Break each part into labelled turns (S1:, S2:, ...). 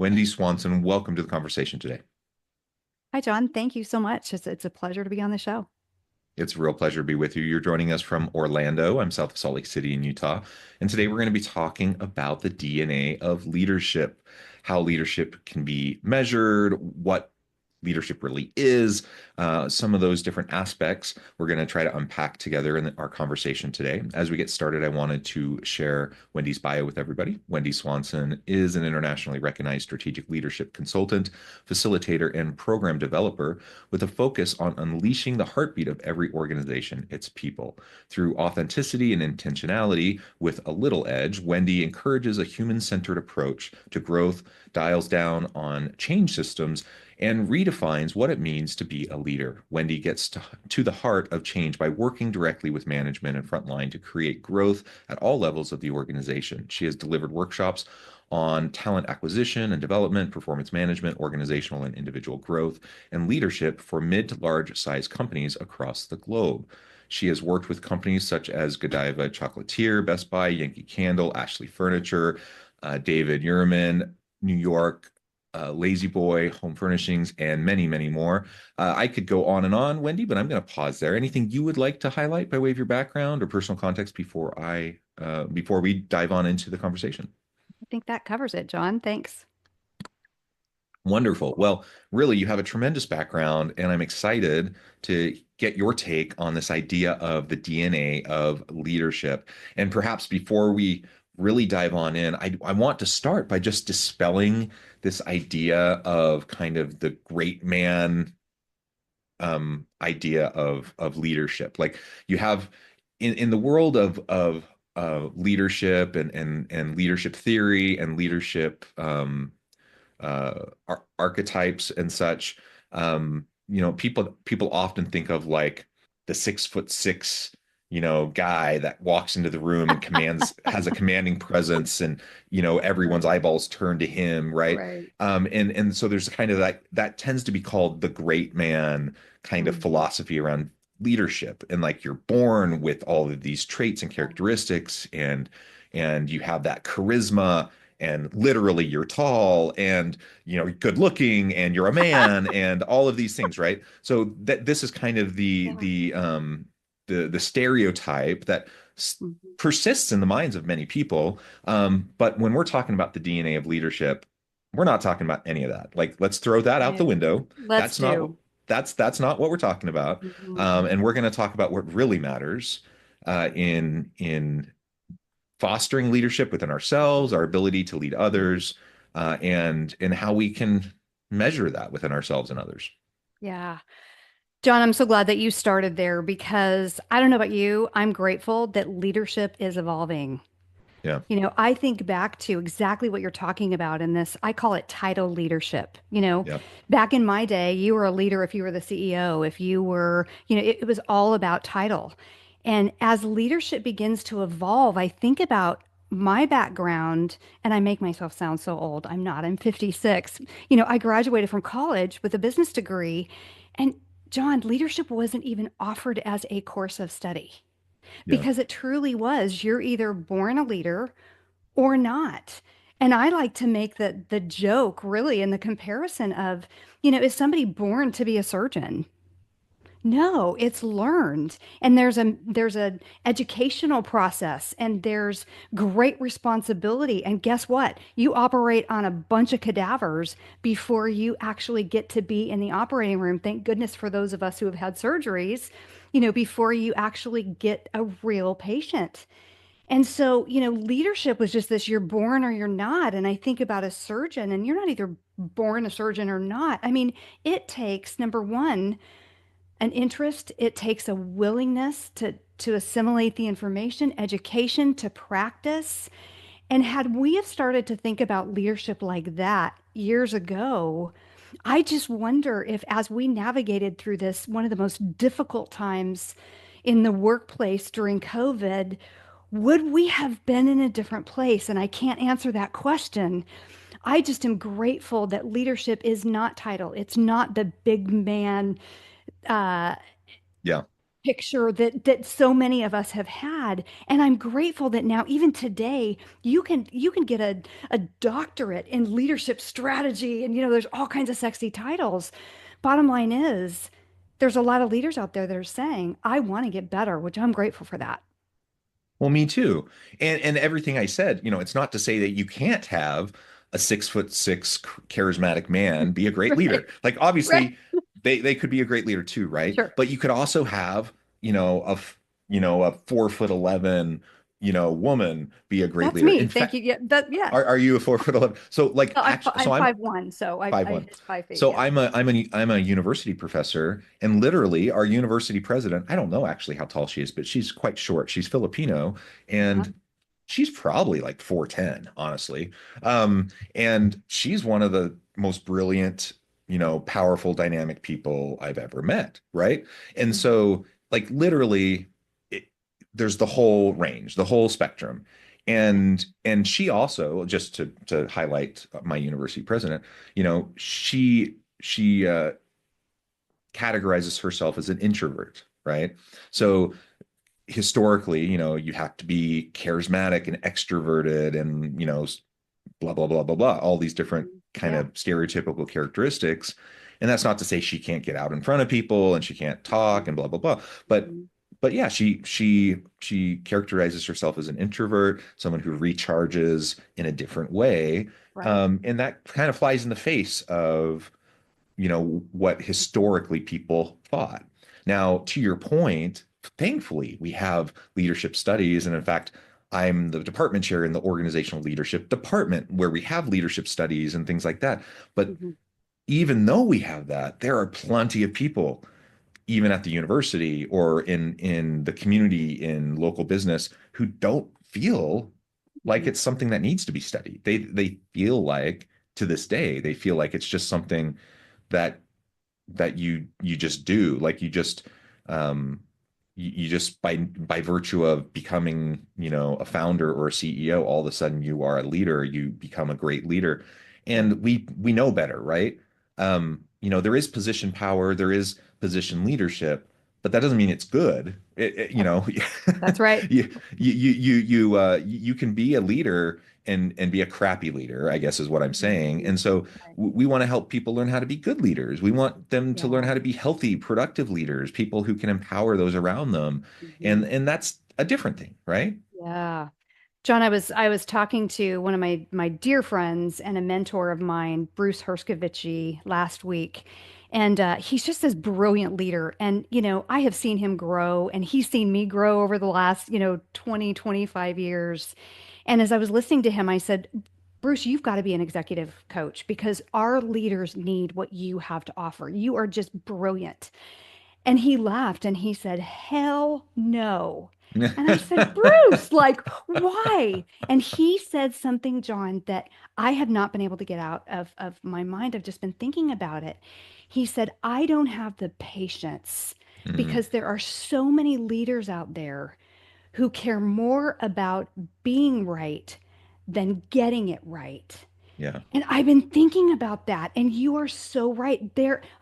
S1: Wendi Swanson, welcome to the conversation today.
S2: Hi, John. Thank you so much. It's a pleasure to be on the show.
S1: It's a real pleasure to be with you. You're joining us from Orlando. I'm south of Salt Lake City in Utah. And today we're going to be talking about the DNA of leadership, how leadership can be measured, what leadership really is, some of those different aspects we're going to try to unpack together in our conversation today. As we get started, I wanted to share Wendi's bio with everybody. Wendi Swanson is an internationally recognized strategic leadership consultant, facilitator, and program developer with a focus on unleashing the heartbeat of every organization, its people. Through authenticity and intentionality with a little edge, Wendi encourages a human-centered approach to growth, dials down on change systems, and redefines what it means to be a leader. Wendi gets to the heart of change by working directly with management and frontline to create growth at all levels of the organization. She has delivered workshops on talent acquisition and development, performance management, organizational and individual growth, and leadership for mid to large size companies across the globe. She has worked with companies such as Godiva Chocolatier, Best Buy, Yankee Candle, Ashley Furniture, David Yurman, New York, Lazy Boy, Home Furnishings, and many, many more. I could go on and on, Wendi, but I'm going to pause there. Anything you would like to highlight by way of your background or personal context before we dive on into the conversation?
S2: I think that covers it, John. Thanks.
S1: Wonderful. Well, really, you have a tremendous background, and I'm excited to get your take on this idea of the DNA of leadership. And perhaps before we really dive on in, I want to start by just dispelling this idea of kind of the great man idea of leadership. Like you have in the world of leadership and leadership theory and leadership archetypes and such. People often think of like the 6'6", guy that walks into the room and has a commanding presence, and everyone's
S2: Right.
S1: eyeballs turn to him, right?
S2: Right.
S1: And so there's kind of that tends to be called the great man kind of
S2: Mhm.
S1: philosophy around leadership, and like you're born with all of these traits and characteristics, and you have that charisma, and literally you're tall and good looking and you're a man and all of these things, right? So that this is kind of
S2: Yeah.
S1: the stereotype that
S2: Mhm.
S1: persists in the minds of many people. But when we're talking about the DNA of leadership, we're not talking about any of that. Like, let's throw that out the
S2: Right.
S1: window.
S2: Let's
S1: That's not
S2: do.
S1: that's not what we're talking about.
S2: Mhm.
S1: And we're going to talk about what really matters in fostering leadership within ourselves, our ability to lead others, and how we can measure that within ourselves and others.
S2: Yeah. John, I'm so glad that you started there because I don't know about you, I'm grateful that leadership is evolving.
S1: Yeah,
S2: I think back to exactly what you're talking about in this. I call it title leadership.
S1: yeah,
S2: Back in my day, you were a leader if you were the CEO, if you were, it was all about title. And as leadership begins to evolve, I think about my background, and I make myself sound so old. I'm not, I'm 56. I graduated from college with a business degree. And John, leadership wasn't even offered as a course of study
S1: yeah.
S2: because it truly was. You're either born a leader or not. And I like to make the joke really in the comparison of, is somebody born to be a surgeon? No, it's learned. And there's a educational process and there's great responsibility. And guess what? You operate on a bunch of cadavers before you actually get to be in the operating room. Thank goodness for those of us who have had surgeries, before you actually get a real patient. And so, leadership was just this, you're born or you're not. And I think about a surgeon, and you're not either born a surgeon or not. I mean, it takes, number one, an interest, it takes a willingness to assimilate the information, education, to practice. And had we have started to think about leadership like that years ago, I just wonder if, as we navigated through this, one of the most difficult times in the workplace during COVID, would we have been in a different place? And I can't answer that question. I just am grateful that leadership is not title. It's not the big man, uh,
S1: Yeah.
S2: picture that so many of us have had. And I'm grateful that now, even today, you can get a doctorate in leadership strategy, and there's all kinds of sexy titles. Bottom line is, there's a lot of leaders out there that are saying, I want to get better, which I'm grateful for that.
S1: Well, me too. And everything I said, it's not to say that you can't have a 6'6" charismatic man be a great
S2: Right,
S1: leader. Like
S2: right.
S1: obviously they could be a great leader too, right?
S2: Sure.
S1: But you could also have, a 4'11", woman be a great
S2: That's
S1: leader.
S2: me.
S1: In
S2: Thank
S1: fact,
S2: you. Yeah, yeah.
S1: are you a 4'11"? So like
S2: Well,
S1: actually, so
S2: I'm
S1: I'm
S2: 5'1", so I
S1: 5'1".
S2: hit 5 feet.
S1: So
S2: Yeah.
S1: I'm a university professor, and literally our university president, I don't know actually how tall she is, but she's quite short. She's Filipino,
S2: Uh-huh.
S1: and she's probably like 4'10", honestly. And she's one of the most brilliant, powerful, dynamic people I've ever met, right? And
S2: Mhm.
S1: so, like, literally, it, there's the whole range, the whole spectrum.
S2: Yeah.
S1: And she also, just to highlight my university president, she categorizes herself as an introvert, right? So historically, you have to be charismatic and extroverted and, blah, blah, blah, blah, blah, all these different kind
S2: Yeah.
S1: of stereotypical characteristics. And that's not to say she can't get out in front of people and she can't talk and blah, blah, blah. But
S2: Mhm.
S1: but yeah, she characterizes herself as an introvert, someone who recharges in a different way.
S2: Right.
S1: And that kind of flies in the face of what historically people thought. Now, to your point, thankfully, we have leadership studies. And in fact, I'm the department chair in the organizational leadership department where we have leadership studies and things like that. But
S2: Mhm.
S1: even though we have that, there are plenty of people, even at the university or in the community, in local business, who don't feel like
S2: Mhm.
S1: it's something that needs to be studied. They feel like, to this day, they feel like it's just something that you just do, like um you just by virtue of becoming a founder or a CEO, all of a sudden you are a leader, you become a great leader.
S2: Right.
S1: And we know better, right? There is position power, there is position leadership, but that doesn't mean it's good.
S2: That's that's right.
S1: You can be a leader and be a crappy leader, I guess is what I'm saying.
S2: Mhm.
S1: And so
S2: Right.
S1: we want to help people learn how to be good leaders. We want them to learn
S2: Yeah.
S1: how to be healthy, productive leaders, people who can empower those around them. And
S2: Mhm.
S1: and that's a different thing, right?
S2: Yeah. John, I was talking to one of my dear friends and a mentor of mine, Bruce Herskovitchy, last week. And he's just this brilliant leader. And, I have seen him grow, and he's seen me grow over the last, 20, 25 years. And as I was listening to him, I said, Bruce, you've got to be an executive coach because our leaders need what you have to offer. You are just brilliant. And he laughed and he said, Hell no. And I said, Bruce, like, why? And he said something, John, that I have not been able to get out of my mind. I've just been thinking about it. He said, I don't have the patience
S1: Mm,
S2: because there are so many leaders out there who care more about being right than getting it right.
S1: yeah,
S2: And I've been thinking about that, and you are so right.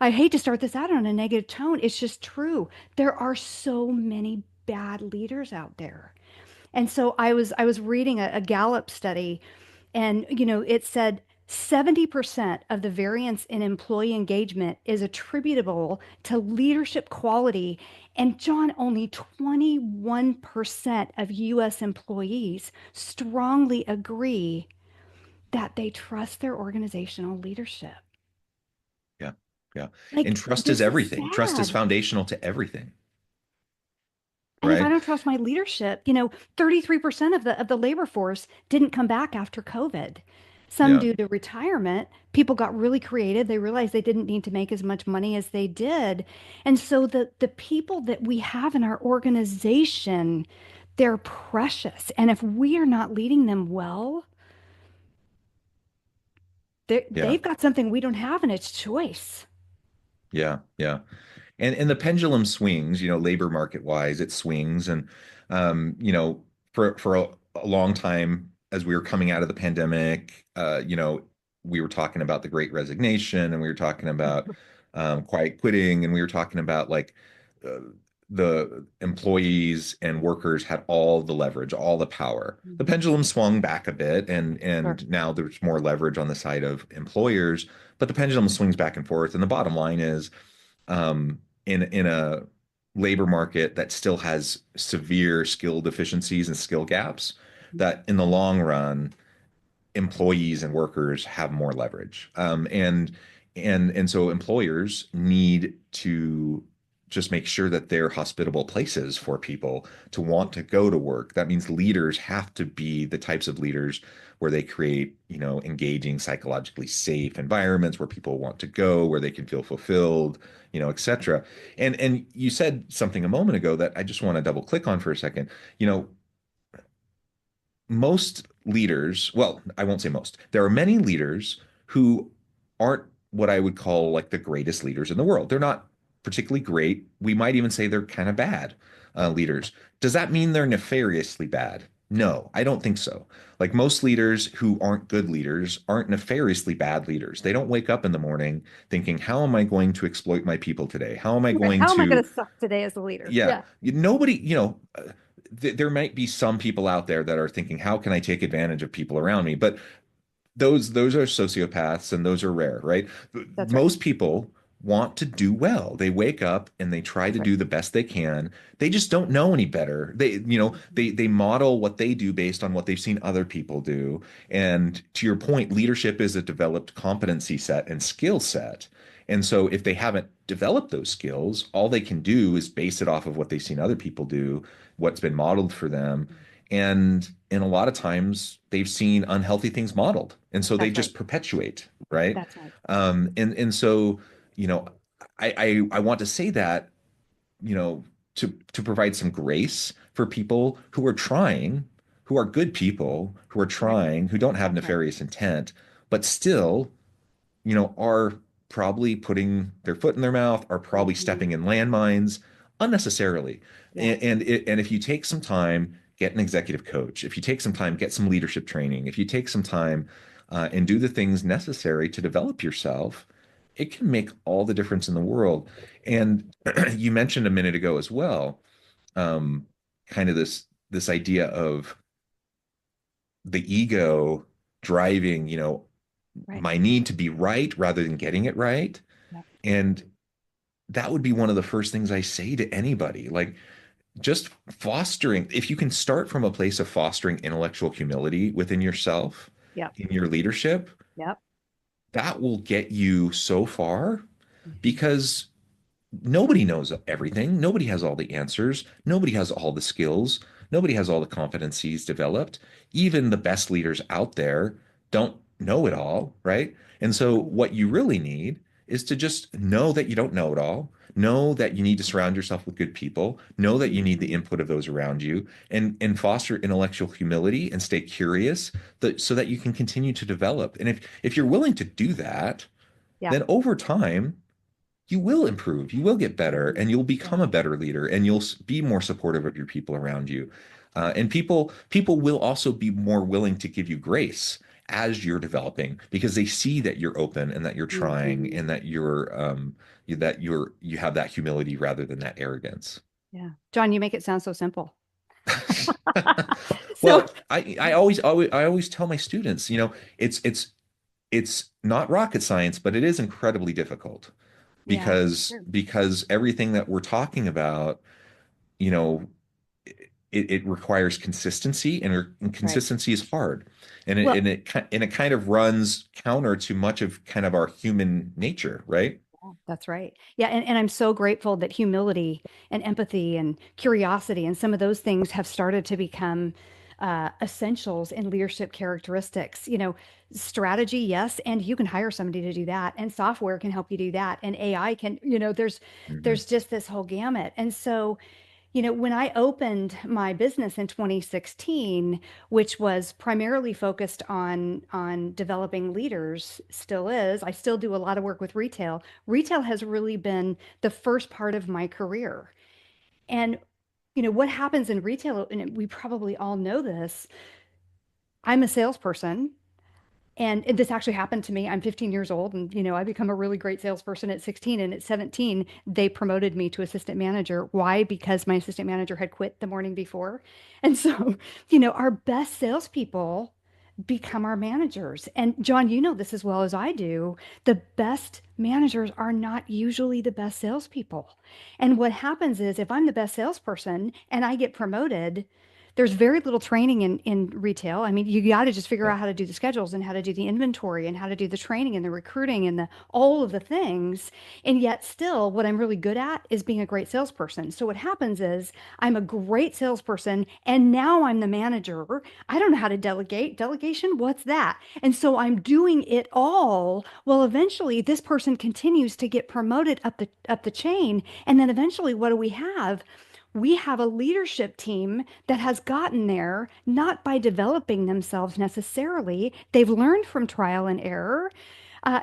S2: I hate to start this out on a negative tone. It's just true. There are so many bad leaders out there. And so I was reading a Gallup study, and it said 70% of the variance in employee engagement is attributable to leadership quality. And John, only 21% of US employees strongly agree that they trust their organizational leadership.
S1: yeah, yeah. And
S2: Like,
S1: trust is
S2: this is
S1: everything. Trust is
S2: sad.
S1: foundational to everything,
S2: And if I
S1: right?
S2: don't trust my leadership, 33% of the labor force didn't come back after COVID. Some
S1: Yeah,
S2: due to retirement. People got really creative. They realized they didn't need to make as much money as they did. And so the people that we have in our organization, they're precious. And if we are not leading them well,
S1: yeah,
S2: they've got something we don't have, and it's choice.
S1: yeah, yeah. And the pendulum swings, labor market wise, it swings. And for a long time, as we were coming out of the pandemic, we were talking about the great resignation, and we were talking about quiet quitting, and we were talking about like uh, the employees and workers had all the leverage, all the power. The
S2: Mhm.
S1: pendulum swung back a bit,
S2: Sure.
S1: and now there's more leverage on the side of employers, but the pendulum swings back and forth. And the bottom line is, in a labor market that still has severe skill deficiencies and skill gaps,
S2: Mhm.
S1: that in the long run, employees and workers have more leverage. And so employers need to just make sure that they're hospitable places for people to want to go to work. That means leaders have to be the types of leaders where they create, engaging, psychologically safe environments where people want to go, where they can feel fulfilled, et cetera. And you said something a moment ago that I just want to double click on for a second. Most leaders, well, I won't say most, there are many leaders who aren't what I would call like the greatest leaders in the world. They're not particularly great. We might even say they're kind of bad leaders. Does that mean they're nefariously bad? No, I don't think so. Like most leaders who aren't good leaders aren't nefariously bad leaders. They don't wake up in the morning thinking, how am I going to exploit my people today? How am I
S2: Right.
S1: going
S2: How am I going
S1: to
S2: to suck today as a leader?
S1: yeah,
S2: Yeah.
S1: nobody, there might be some people out there that are thinking, how can I take advantage of people around me? But those are sociopaths and those are rare, right?
S2: That's right.
S1: Most people want to do well. They wake up and they try
S2: That's
S1: to
S2: right.
S1: do the best they can. They just don't know any better.
S2: Mhm.
S1: They model what they do based on what they've seen other people do. And to your point, leadership is a developed competency set and skill set. And so if they haven't developed those skills, all they can do is base it off of what they've seen other people do, what's been modeled for them. And a lot of times they've seen unhealthy things modeled. And so they
S2: That's right.
S1: just perpetuate, right?
S2: That's right.
S1: And so, you know, I want to say that, to provide some grace for people who are trying, who are good people, who are
S2: Right.
S1: trying, who don't have
S2: That's right.
S1: nefarious intent, but still are probably putting their foot in their mouth, are probably
S2: Mhm.
S1: stepping in landmines unnecessarily.
S2: Yes.
S1: And if you take some time, get an executive coach. If you take some time, get some leadership training. If you take some time and do the things necessary to develop yourself, it can make all the difference in the world. And you mentioned a minute ago as well, um, kind of this idea of the ego driving,
S2: Right.
S1: my need to be right rather than getting it right.
S2: Yep.
S1: And that would be one of the first things I say to anybody. Like, just fostering, if you can start from a place of fostering intellectual humility within yourself,
S2: Yep.
S1: in your leadership,
S2: Yep.
S1: that will get you so far
S2: Mhm.
S1: because nobody knows everything. Nobody has all the answers. Nobody has all the skills. Nobody has all the competencies developed. Even the best leaders out there don't know it all, right? And so,
S2: Right.
S1: what you really need is to just know that you don't know it all. Know that you need to surround yourself with good people. Know that you need the
S2: Mhm.
S1: input of those around you, and foster intellectual humility and stay curious, so that you can continue to develop. And if you're willing to do that,
S2: Yeah.
S1: then over time you will improve, you will get better,
S2: Mhm.
S1: and you'll become
S2: Yeah.
S1: a better leader, and you'll be more supportive of your people around you. And people will also be more willing to give you grace as you're developing because they see that you're open and that you're trying
S2: Mhm.
S1: and that you have that humility rather than that arrogance.
S2: Yeah. John, you make it sound so simple. So,
S1: Well, I always tell my students, it's not rocket science, but it is incredibly difficult
S2: yeah.
S1: because
S2: Sure.
S1: everything that we're talking about, you know, it requires consistency, and
S2: Right.
S1: consistency is hard, and it
S2: Well,
S1: and it and it kind of runs counter to much of kind of our human nature, right?
S2: yeah, that's right. Yeah, and I'm so grateful that humility and empathy and curiosity and some of those things have started to become essentials in leadership characteristics. Strategy, yes, and you can hire somebody to do that, and software can help you do that, and AI can, there's
S1: Mhm.
S2: just this whole gamut. And so, when I opened my business in 2016, which was primarily focused on developing leaders, still is. I still do a lot of work with retail. Retail has really been the first part of my career. And what happens in retail, and we probably all know this, I'm a salesperson And this actually happened to me. I'm 15 years old, and I become a really great salesperson at 16. And at 17, they promoted me to assistant manager. Why? Because my assistant manager had quit the morning before. And so, our best salespeople become our managers. And John, you know this as well as I do. The best managers are not usually the best salespeople. And what happens is if I'm the best salesperson and I get promoted, there's very little training in retail. I mean, you got to just figure
S1: Yeah.
S2: out how to do the schedules and how to do the inventory and how to do the training and the recruiting and the all of the things. And yet still what I'm really good at is being a great salesperson. So what happens is I'm a great salesperson and now I'm the manager. I don't know how to delegate. Delegation, what's that? And so I'm doing it all. Well, eventually this person continues to get promoted up the chain. And then eventually what do we have? We have a leadership team that has gotten there not by developing themselves necessarily. They've learned from trial and error.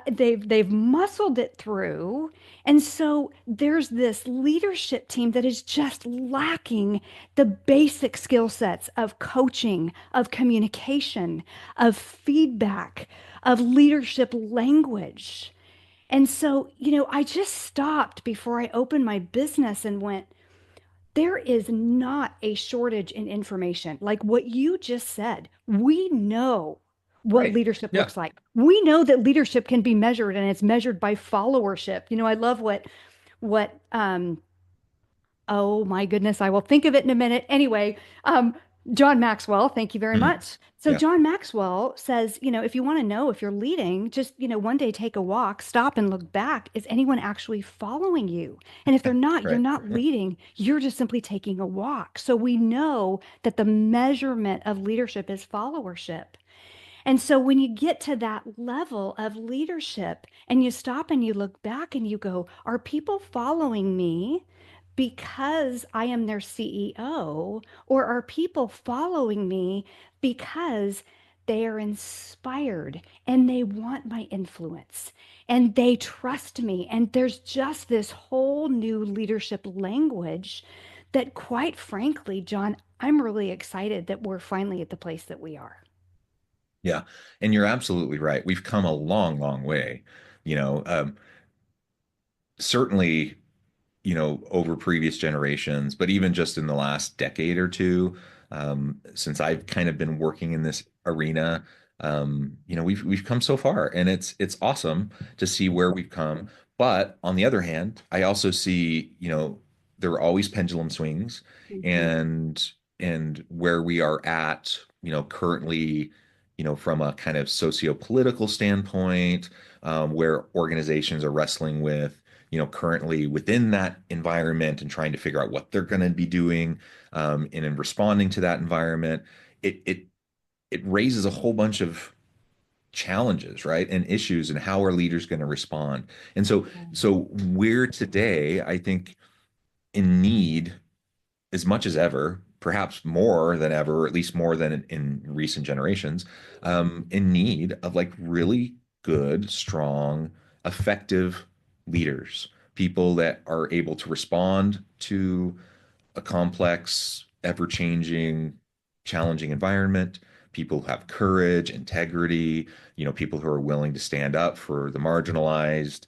S2: They've muscled it through, and so there's this leadership team that is just lacking the basic skill sets of coaching, of communication, of feedback, of leadership language. And so, I just stopped before I opened my business and went, there is not a shortage in information. Like what you just said, we know what
S1: Right.
S2: leadership
S1: Yeah.
S2: looks like. We know that leadership can be measured and it's measured by followership. I love what oh my goodness, I will think of it in a minute. Anyway, John Maxwell, thank you very
S1: Mhm.
S2: much. So
S1: Yeah.
S2: John Maxwell says, if you want to know if you're leading, just, one day take a walk, stop and look back. Is anyone actually following you? And if they're not, you're
S1: Right.
S2: not leading. You're just simply taking a walk. So we know that the measurement of leadership is followership. And so when you get to that level of leadership and you stop and you look back and you go, are people following me because I am their CEO? Or are people following me because they are inspired and they want my influence and they trust me? And there's just this whole new leadership language that, quite frankly, John, I'm really excited that we're finally at the place that we are.
S1: Yeah. And you're absolutely right. We've come a long, long way. You know, certainly, over previous generations, but even just in the last decade or two, since I've kind of been working in this arena, we've come so far, and it's awesome to see where we've come. But on the other hand, I also see, there are always pendulum swings,
S2: Mhm.
S1: and where we are at, currently, from a kind of socio-political standpoint, where organizations are wrestling with currently within that environment and trying to figure out what they're going to be doing, and in responding to that environment, it raises a whole bunch of challenges, right, and issues, and how are leaders going to respond? And so we're today, I think, in need as much as ever, perhaps more than ever, or at least more than in recent generations, in need of like really good, strong, effective leaders, people that are able to respond to a complex, ever-changing, challenging environment. People who have courage, integrity, people who are willing to stand up for the marginalized,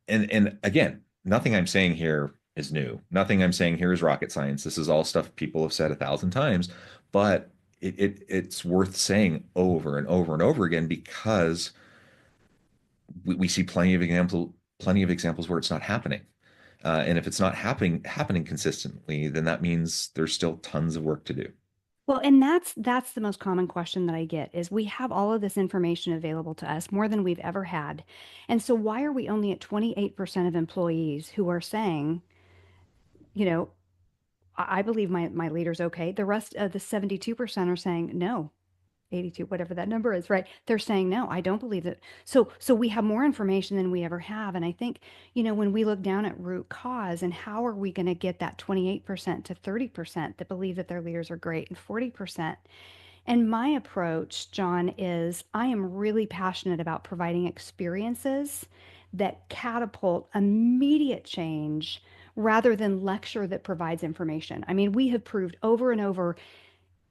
S1: and again, nothing I'm saying here is new. Nothing I'm saying here is rocket science. This is all stuff people have said 1,000 times, but it's worth saying over and over and over again because we see plenty of examples where it's not happening. And if it's not happening consistently, then that means there's still tons of work to do.
S2: Well, and that's the most common question that I get is we have all of this information available to us more than we've ever had. And so why are we only at 28% of employees who are saying, you know, I believe my leader's okay. The rest of the 72% are saying no. 82, whatever that number is, right? They're saying, no, I don't believe it. So we have more information than we ever have. And I think, when we look down at root cause and how are we going to get that 28% to 30% that believe that their leaders are great and 40%. And my approach, John, is I am really passionate about providing experiences that catapult immediate change rather than lecture that provides information. I mean, we have proved over and over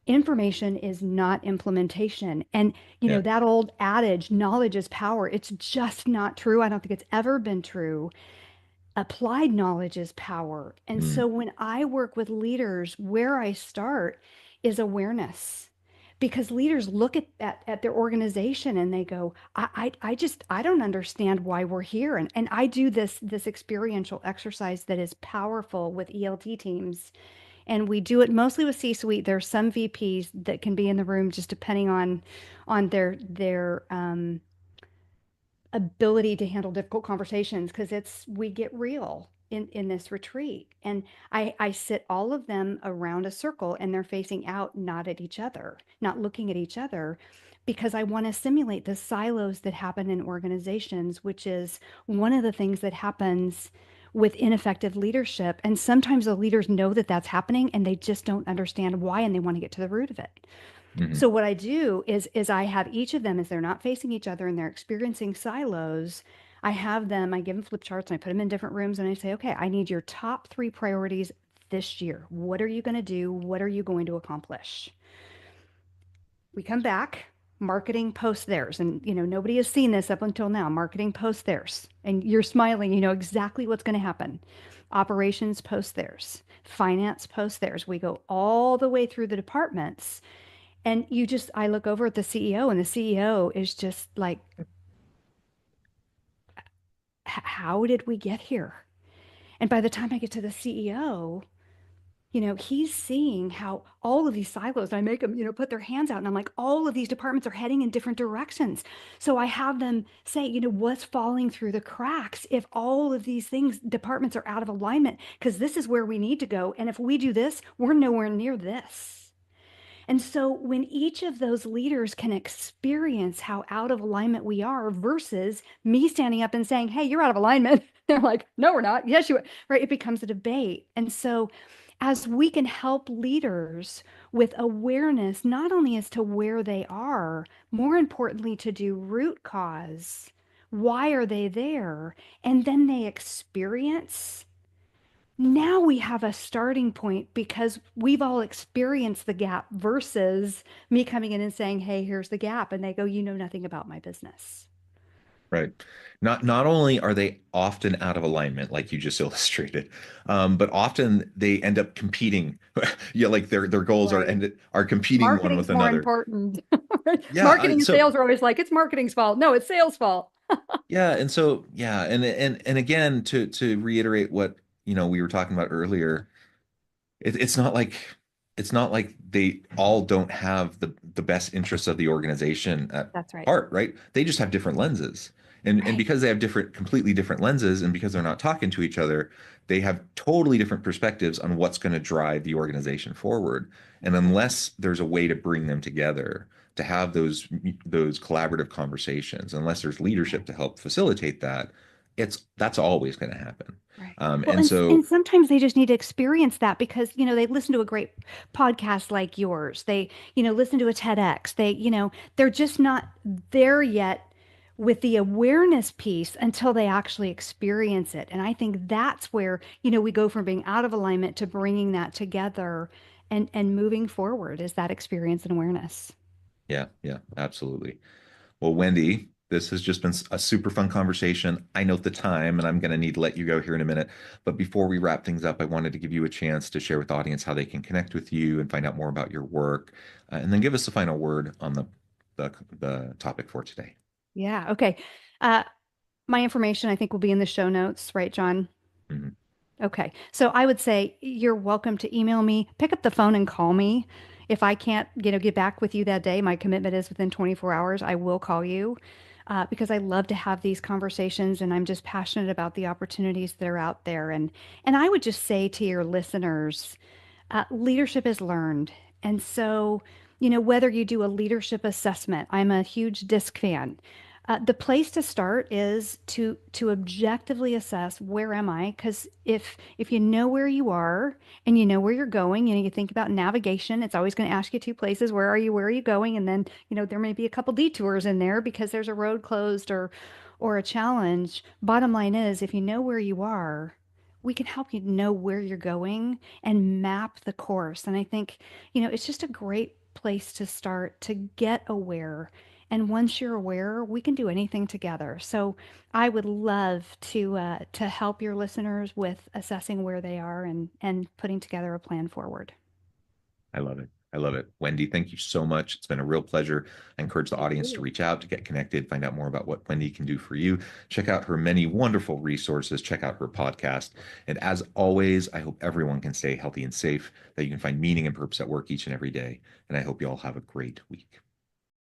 S2: Information is not implementation. And,
S1: Yeah.
S2: that old adage, knowledge is power, it's just not true. I don't think it's ever been true. Applied knowledge is power. And
S1: Mm,
S2: so when I work with leaders, where I start is awareness. Because leaders look at their organization and they go, I don't understand why we're here. And I do this experiential exercise that is powerful with ELT teams. And we do it mostly with C-suite. There's some VPs that can be in the room just depending on their ability to handle difficult conversations because it's we get real in this retreat. And I sit all of them around a circle and they're facing out, not at each other, not looking at each other, because I want to simulate the silos that happen in organizations, which is one of the things that happens with ineffective leadership. And sometimes the leaders know that that's happening and they just don't understand why and they want to get to the root of it.
S1: hmm
S2: So what I do is I have each of them as they're not facing each other and they're experiencing silos. I give them flip charts and I put them in different rooms and I say, okay, I need your top three priorities this year. What are you going to do? What are you going to accomplish? We come back, marketing posts theirs. And, nobody has seen this up until now. Marketing posts theirs. And you're smiling, you know exactly what's going to happen. Operations post theirs. Finance post theirs. We go all the way through the departments and I look over at the CEO, and the CEO is just like, how did we get here? And by the time I get to the CEO, he's seeing how all of these silos, I make them, put their hands out, and I'm like, all of these departments are heading in different directions. So I have them say, what's falling through the cracks if all of these things, departments are out of alignment, because this is where we need to go. And if we do this, we're nowhere near this. And so when each of those leaders can experience how out of alignment we are versus me standing up and saying, hey, you're out of alignment. They're like, no, we're not. Yes, you are. Right. It becomes a debate. And so as we can help leaders with awareness, not only as to where they are, more importantly, to do root cause. Why are they there? And then they experience now we have a starting point because we've all experienced the gap versus me coming in and saying, hey, here's the gap. And they go, you know nothing about my business.
S1: right. Not only are they often out of alignment, like you just illustrated, but often they end up competing. Yeah, like their goals
S2: Right.
S1: are competing one with
S2: Marketing's more
S1: another.
S2: important.
S1: Yeah.
S2: Marketing and sales are always like, it's marketing's fault. No, it's sales fault.
S1: Yeah, and so yeah, and again to reiterate what we were talking about earlier, it's not like they all don't have the best interests of the organization at
S2: That's right.
S1: heart, right? They just have different lenses. And
S2: Right.
S1: because they have completely different lenses, and because they're not talking to each other, they have totally different perspectives on what's going to drive the organization forward. And unless there's a way to bring them together, to have those collaborative conversations, unless there's leadership to help facilitate that, that's always going to happen.
S2: Right. Well,
S1: And
S2: and
S1: so
S2: sometimes they just need to experience that because, they listen to a great podcast like yours. They, listen to a TEDx. They, they're just not there yet with the awareness piece until they actually experience it. And I think that's where, we go from being out of alignment to bringing that together and moving forward is that experience and awareness.
S1: yeah, yeah, absolutely. Well, Wendi, this has just been a super fun conversation. I note the time, and I'm going to need to let you go here in a minute. But before we wrap things up, I wanted to give you a chance to share with the audience how they can connect with you and find out more about your work, and then give us the final word on the topic for today.
S2: Yeah. Okay. Uh, my information, I think, will be in the show notes, right, John?
S1: Mhm.
S2: Okay. So I would say you're welcome to email me, pick up the phone and call me. If I can't, get back with you that day, my commitment is within 24 hours, I will call you because I love to have these conversations and I'm just passionate about the opportunities that are out there. And I would just say to your listeners, leadership is learned. And so, whether you do a leadership assessment, I'm a huge DISC fan. The place to start is to objectively assess where am I? Because if you know where you are and you know where you're going, you think about navigation, it's always going to ask you two places. Where are you? Where are you going? And then, there may be a couple detours in there because there's a road closed or a challenge. Bottom line is, if you know where you are, we can help you know where you're going and map the course. And I think, it's just a great place to start to get aware. And once you're aware, we can do anything together. So I would love to help your listeners with assessing where they are and putting together a plan forward.
S1: I love it. I love it. Wendi, thank you so much. It's been a real pleasure. I encourage the
S2: Thank
S1: audience to
S2: you.
S1: reach out, to get connected, find out more about what Wendi can do for you. Check out her many wonderful resources, check out her podcast. And as always, I hope everyone can stay healthy and safe, that you can find meaning and purpose at work each and every day. And I hope you all have a great week.